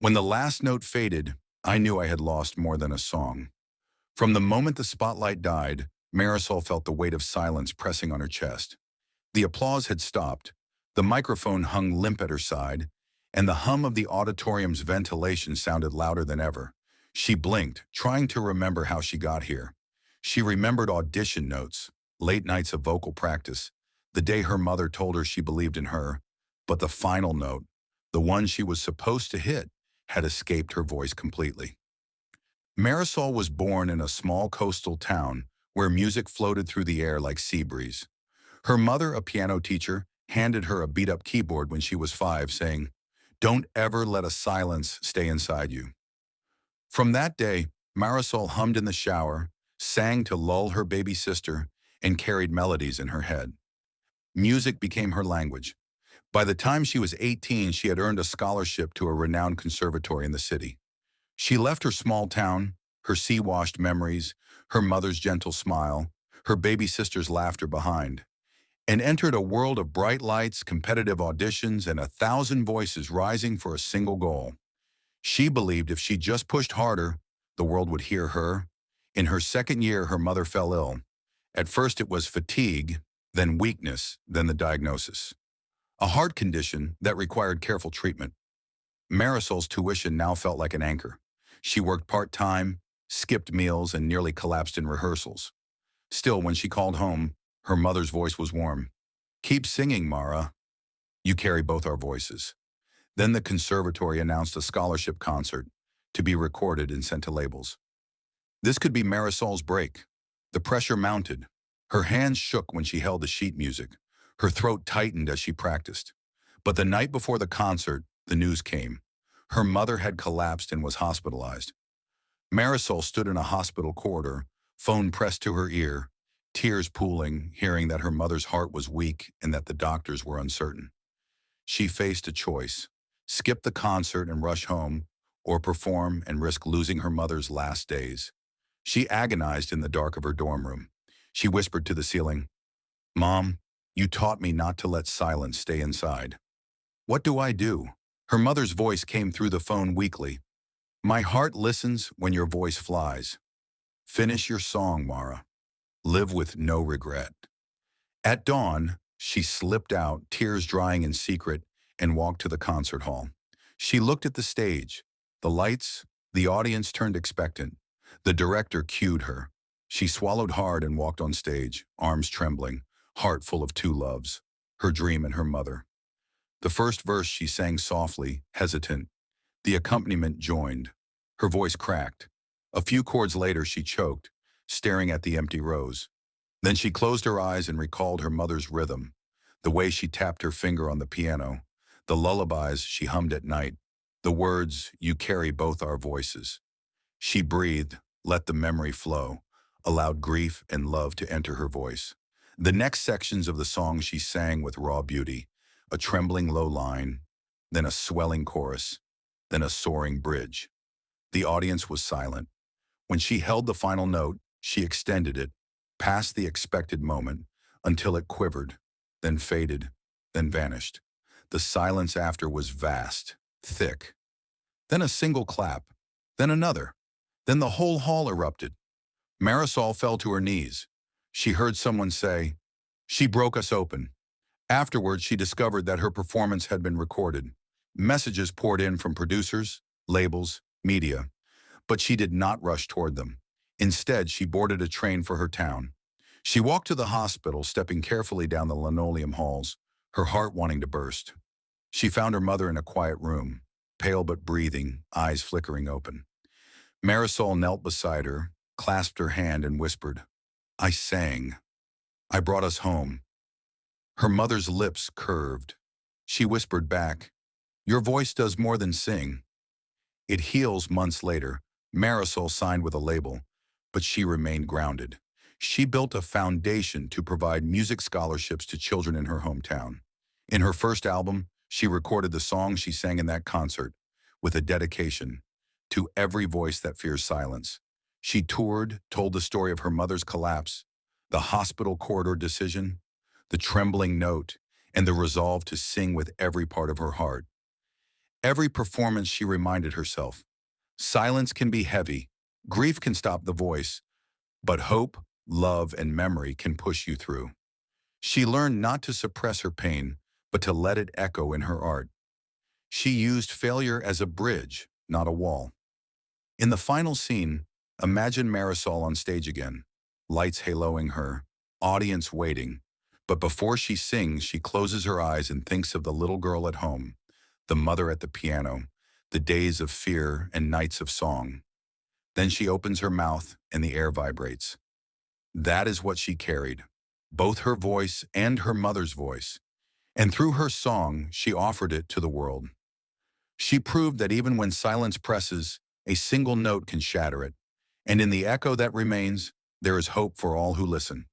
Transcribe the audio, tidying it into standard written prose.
When the last note faded, I knew I had lost more than a song. From the moment the spotlight died, Marisol felt the weight of silence pressing on her chest. The applause had stopped, the microphone hung limp at her side, and the hum of the auditorium's ventilation sounded louder than ever. She blinked, trying to remember how she got here. She remembered audition notes, late nights of vocal practice, the day her mother told her she believed in her, but the final note, the one she was supposed to hit, had escaped her voice completely. Marisol was born in a small coastal town where music floated through the air like sea breeze. Her mother, a piano teacher, handed her a beat-up keyboard when she was 5, saying, "Don't ever let a silence stay inside you." From that day, Marisol hummed in the shower, sang to lull her baby sister, and carried melodies in her head. Music became her language. By the time she was 18, she had earned a scholarship to a renowned conservatory in the city. She left her small town, her sea-washed memories, her mother's gentle smile, her baby sister's laughter behind, and entered a world of bright lights, competitive auditions, and 1,000 voices rising for a single goal. She believed if she just pushed harder, the world would hear her. In her second year, her mother fell ill. At first it was fatigue, then weakness, then the diagnosis. A heart condition that required careful treatment. Marisol's tuition now felt like an anchor. She worked part-time, skipped meals, and nearly collapsed in rehearsals. Still, when she called home, her mother's voice was warm. "Keep singing, Mara. You carry both our voices." Then the conservatory announced a scholarship concert to be recorded and sent to labels. This could be Marisol's break. The pressure mounted. Her hands shook when she held the sheet music. Her throat tightened as she practiced. But the night before the concert, the news came. Her mother had collapsed and was hospitalized. Marisol stood in a hospital corridor, phone pressed to her ear, tears pooling, hearing that her mother's heart was weak and that the doctors were uncertain. She faced a choice: skip the concert and rush home, or perform and risk losing her mother's last days. She agonized in the dark of her dorm room. She whispered to the ceiling, "Mom, you taught me not to let silence stay inside. What do I do?" Her mother's voice came through the phone weakly. "My heart listens when your voice flies. Finish your song, Mara. Live with no regret." At dawn, she slipped out, tears drying in secret, and walked to the concert hall. She looked at the stage, the lights, the audience turned expectant. The director cued her. She swallowed hard and walked on stage, arms trembling, heart full of two loves, her dream and her mother. The first verse she sang softly, hesitant. The accompaniment joined. Her voice cracked. A few chords later she choked, staring at the empty rows. Then she closed her eyes and recalled her mother's rhythm, the way she tapped her finger on the piano, the lullabies she hummed at night, the words, "You carry both our voices." She breathed, let the memory flow, allowed grief and love to enter her voice. The next sections of the song she sang with raw beauty, a trembling low line, then a swelling chorus, then a soaring bridge. The audience was silent. When she held the final note, she extended it, past the expected moment, until it quivered, then faded, then vanished. The silence after was vast, thick. Then a single clap, then another, then the whole hall erupted. Marisol fell to her knees. She heard someone say, "She broke us open." Afterwards, she discovered that her performance had been recorded. Messages poured in from producers, labels, media. But she did not rush toward them. Instead, she boarded a train for her town. She walked to the hospital, stepping carefully down the linoleum halls, her heart wanting to burst. She found her mother in a quiet room, pale but breathing, eyes flickering open. Marisol knelt beside her, clasped her hand, and whispered, "I sang. I brought us home." Her mother's lips curved. She whispered back, "Your voice does more than sing." It heals months later. Marisol signed with a label, but she remained grounded. She built a foundation to provide music scholarships to children in her hometown. In her first album, she recorded the song she sang in that concert, with a dedication to every voice that fears silence. She toured, told the story of her mother's collapse, the hospital corridor decision, the trembling note, and the resolve to sing with every part of her heart. Every performance she reminded herself, silence can be heavy, grief can stop the voice, but hope, love, and memory can push you through. She learned not to suppress her pain, but to let it echo in her art. She used failure as a bridge, not a wall. In the final scene, imagine Marisol on stage again, lights haloing her, audience waiting. But before she sings, she closes her eyes and thinks of the little girl at home, the mother at the piano, the days of fear and nights of song. Then she opens her mouth and the air vibrates. That is what she carried, both her voice and her mother's voice. And through her song, she offered it to the world. She proved that even when silence presses, a single note can shatter it. And in the echo that remains, there is hope for all who listen.